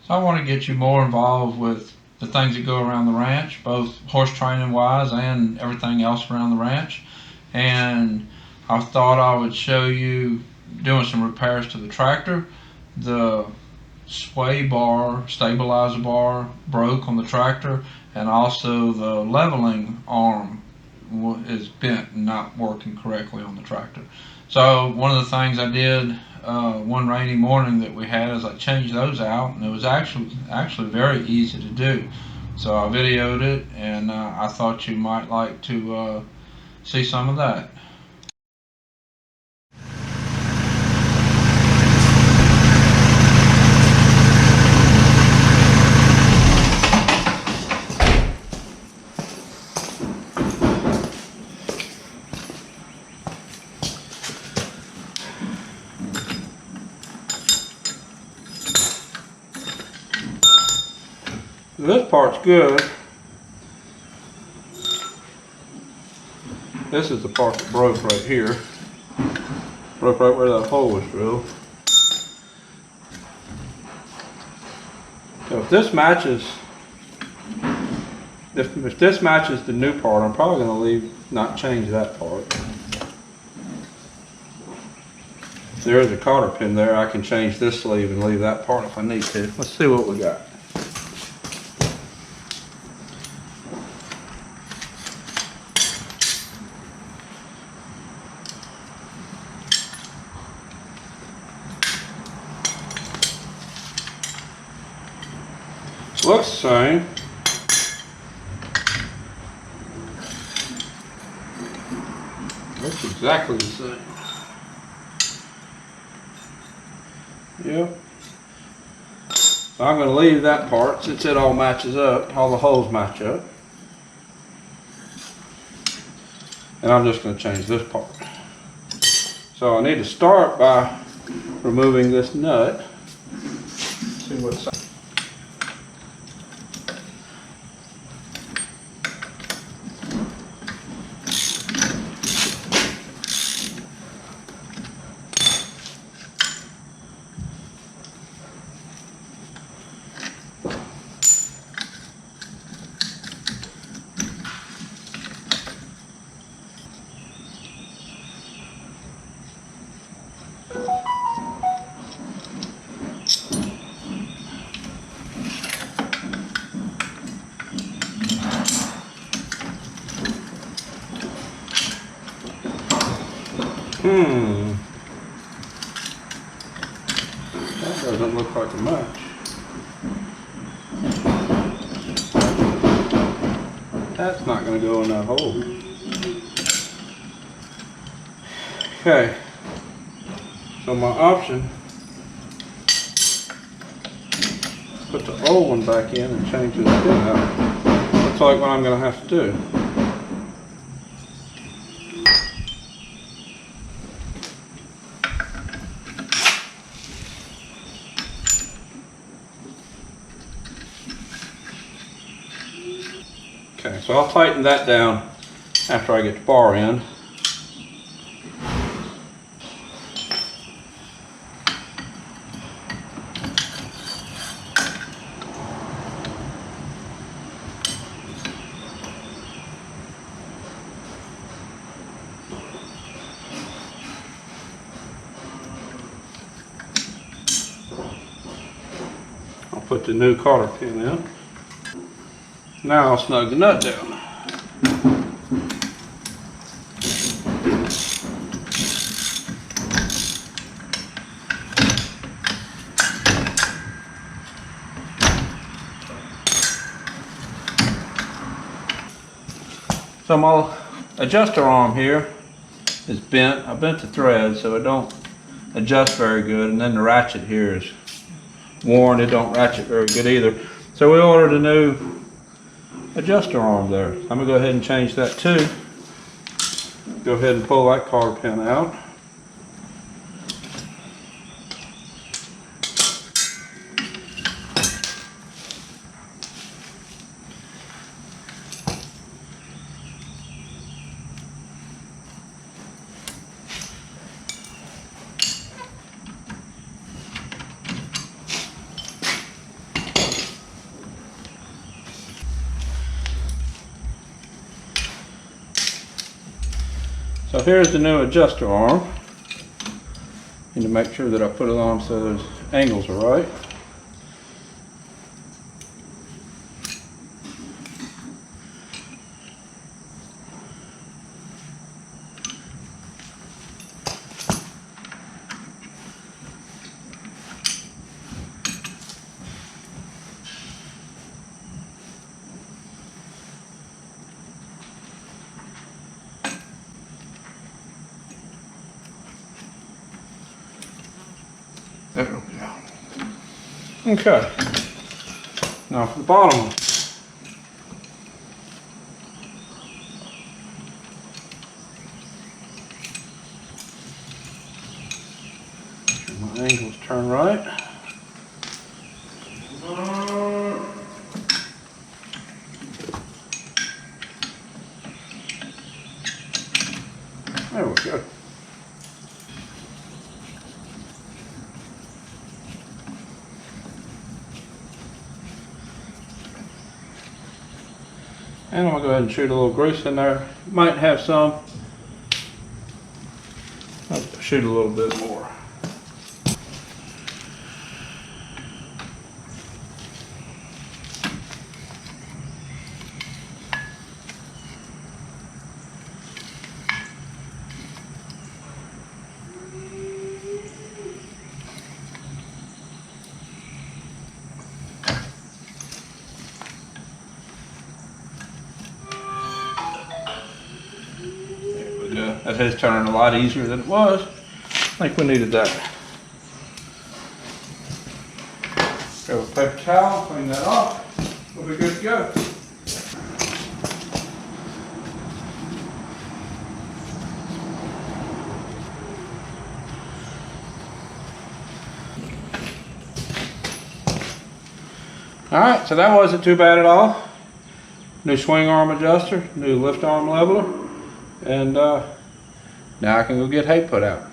So I want to get you more involved with the things that go around the ranch, both horse training wise and everything else around the ranch. And I thought I would show you doing some repairs to the tractor. The sway bar, stabilizer bar broke on the tractor, and also the leveling arm is bent and not working correctly on the tractor. So one of the things I did one rainy morning that we had is I changed those out, and it was actually very easy to do. So I videoed it, and I thought you might like to see some of that. This part's good. This is the part that broke right here. Broke right where that hole was drilled. So if this matches, if this matches the new part, I'm probably going to not change that part. There is a cotter pin there. I can change this sleeve and leave that part if I need to. Let's see what we got. Looks the same. Looks exactly the same. Yep. So I'm going to leave that part since it all matches up. All the holes match up. And I'm just going to change this part. So I need to start by removing this nut. See what's that doesn't look like a match. That's not going to go in that hole. Okay. So my option, put the old one back in and change this pin out. Looks like what I'm going to have to do. Okay, so I'll tighten that down after I get the bar in. I'll put the new cotter pin in. Now I'll snug the nut down. So my adjuster arm here is bent. I bent the thread so it don't adjust very good, and then the ratchet here is worn. It don't ratchet very good either. So we ordered a new adjuster arm there. I'm gonna go ahead and change that too. Go ahead and pull that cotter pin out. So here's the new adjuster arm. Need to make sure that I put it on so those angles are right. There we go. Okay. Now for the bottom one. Make sure my angles turn right. There we go. And I'm gonna go ahead and shoot a little grease in there. Might have some. I'll shoot a little bit more. That is turning a lot easier than it was. I think we needed that. Grab a paper towel, clean that off. We'll be good to go. Alright, so that wasn't too bad at all. New swing arm adjuster, new lift arm leveler, and now I can go get hay put out.